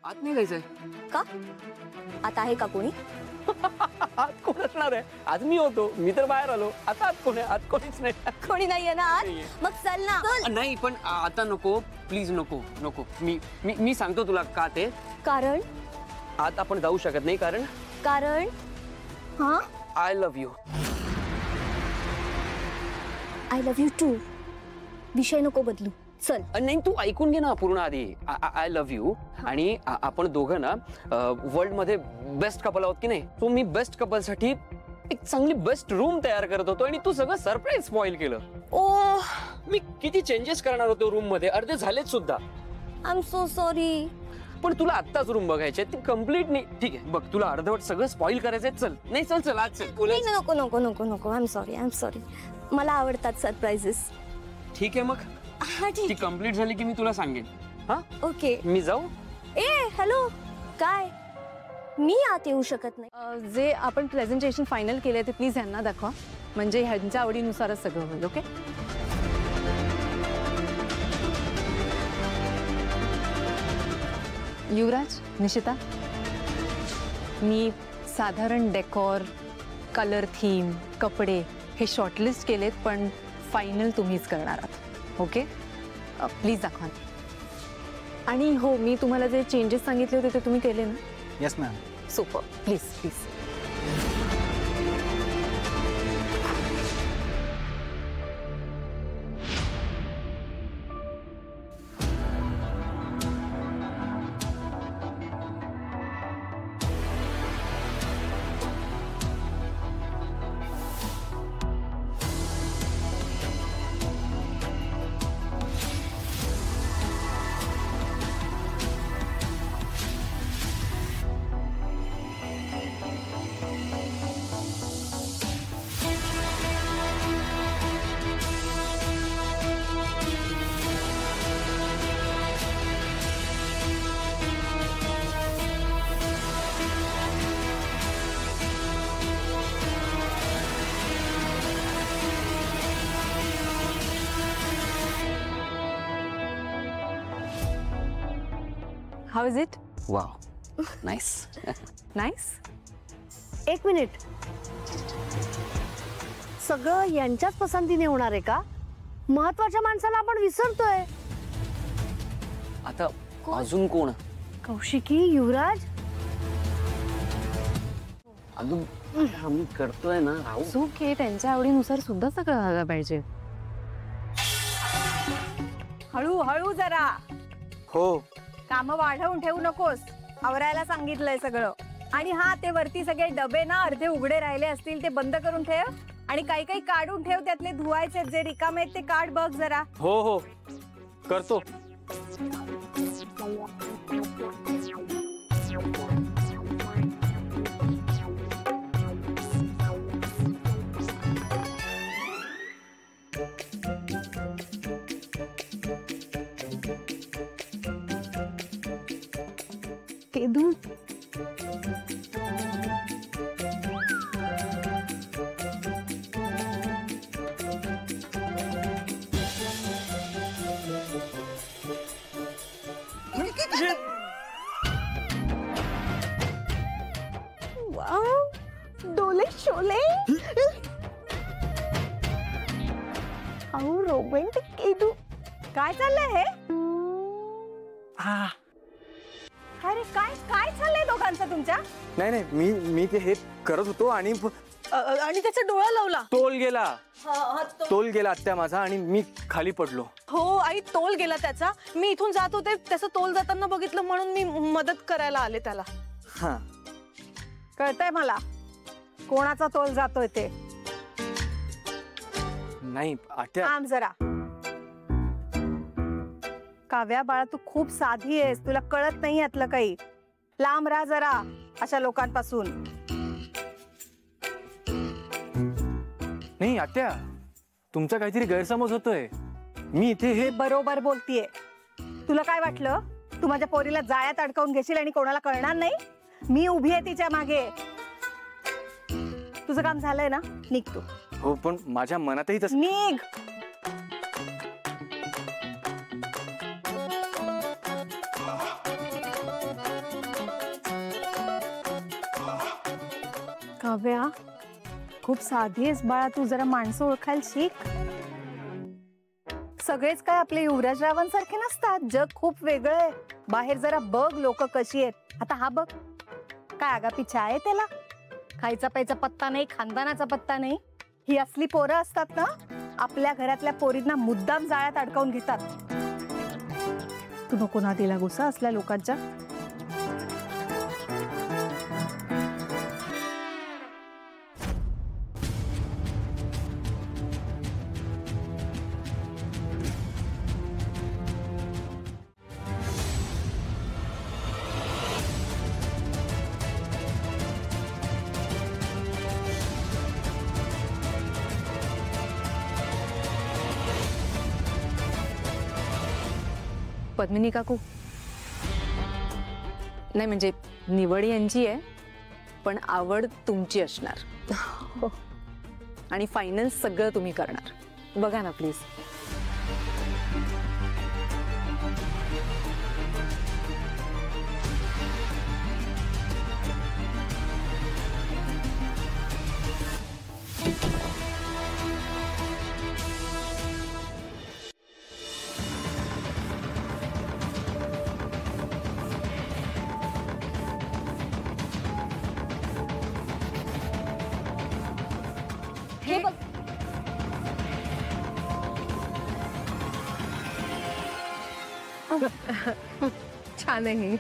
आत नाही जायचंय का? आता आहे का कोणी? आत कोण असणार आहे? आज मी होतो, मी तर बाहेर आलो. आता आत कोण आहे? आत कोणीच नाही. कोणी नाहीये ना आत? मग चल ना. चल. नाही पण आता नको प्लीज, नको नको. मी सांगतो तुला का ते. कारण आत आपण जाऊ शकत नाही कारण हा I love you. I love you too. विषय नको बदलू. चल. नाही तू ऐकून घे ना पूर्ण आधी. आय लव्ह यू आणि आपण दोघं ना वर्ल्ड मध्ये बेस्ट कपल आहोत की नाही. तो मी बेस्ट कपल साठी एक चांगली बेस्ट रूम तयार करत होतो आणि तू सगळं सरप्राईज स्पॉइल केलं. ओ मी किती चेंजेस करणार होतो रूम मध्ये, अर्धे झालेत सुद्धा. I am so sorry. पण तुला आत्ताच रूम बघायचे, ती कम्प्लीट नाही. ठीक आहे बघ, तुला अर्धवट सगळं स्पॉइल करायचंय. चल नाही चल चल आज चल. नको नको नको नको. I am sorry. मला आवडतात सरप्राइजेस. ठीक आहे मग ती कम्प्लीट झाली की मी तुला सांगेन. हा ओके. मी जाऊ? हॅलो. काय? मी आत येऊ शकत नाही? जे आपण प्रेझेंटेशन फायनल केले ते प्लीज यांना दाखवा, म्हणजे ह्यांच्या आवडीनुसारच सगळं होईल. ओके. युवराज, निशिता, मी साधारण डेकोर, कलर थीम, कपडे हे शॉर्टलिस्ट केलेत, पण फायनल तुम्हीच करणार आहात. ओके. प्लीज दाखवा. आणि हो, मी तुम्हाला जे चेंजेस सांगितले होते ते तुम्ही केले ना? Yes ma'am. Super. Please please. How is it? Wow. Nice. Nice? एक मिनिट. सगळं यांच्याच पसंतीने होणार आहे का? महत्वाच्या माणसाला आपण विसरतोय. आता अजून कोण? कौशिकी, युवराज. अजून आम्ही करतोय ना. चूक आहे, त्यांच्या आवडीनुसार सुद्धा सगळं झालं पाहिजे. हळूहळू जरा. हो. काम वाढवून ठेवू नकोस. आवरायला सांगितलंय सगळं. आणि हा, ते वरती सगळे डबे ना अर्धे उघडे राहिले असतील ते बंद करून ठेव. आणि काही काही काढून ठेव, त्यातले धुवायचे जे रिकामे आहेत ते काढ बघ जरा. हो हो करतो. केदू, डोले शोले. रोमॅन्टिक केदू. काय चाललंय हे? अरे काय काय चाललंय दोघांचं तुमच्या? नाही नाही, मी ते हे करत होतो आणि त्याचा डोळा लावला. तोल गेला आत्या माझा आणि मी खाली पडलो. हो आई, तोल गेला त्याचा. मी इथून जात होते, त्याचं तोल जाताना बघितलं म्हणून मी मदत करायला आले त्याला. हा कळतंय मला कोणाचा तोल जातोय ते. नाही आत्या. थांब जरा. काव्या बाळा, तू खूप साधी आहेस, तुला कळत नाही यातलं काही. लांब राहा जरा अशा लोकांपासून. नाही आत्या, तुमचा काहीतरी गैरसमज होतोय. मी इथे हे बरोबर बोलतीये. तुला काय वाटलं तू माझ्या पोरीला जाळ्यात अडकवून घेशील आणि कोणाला कळणार नाही? मी उभी आहे तिच्या मागे. तुझं काम झालंय ना, निघ तू. हो, पण माझ्या मनातही तसं. निघ. काव्या खूप साधी आहेस बाळा, तू जरा माणसं ओळखायला शिक. सगळेच काय आपले युवराजरावांसारखे नसतात, जग खूप वेगळं आहे. बाहेर जरा बघ लोक कशी आहेत. आता हा बघ, काय आगापिछा आहे त्याला, खायचा प्यायचा पत्ता नाही, खानदानाचा पत्ता नाही. ही असली पोरं असतात ना, आपल्या घरातल्या पोरींना मुद्दाम जाळ्यात अडकवून घेतात. तू नको ना दिला गुस्सा असल्या लोकांच्या. पद्मिनी काकू, नाही म्हणजे निवड यांची आहे, पण आवड तुमची असणार. आणि फायनल सगळं तुम्ही करणार. बघा ना प्लीज. हे बघ, छान आहे.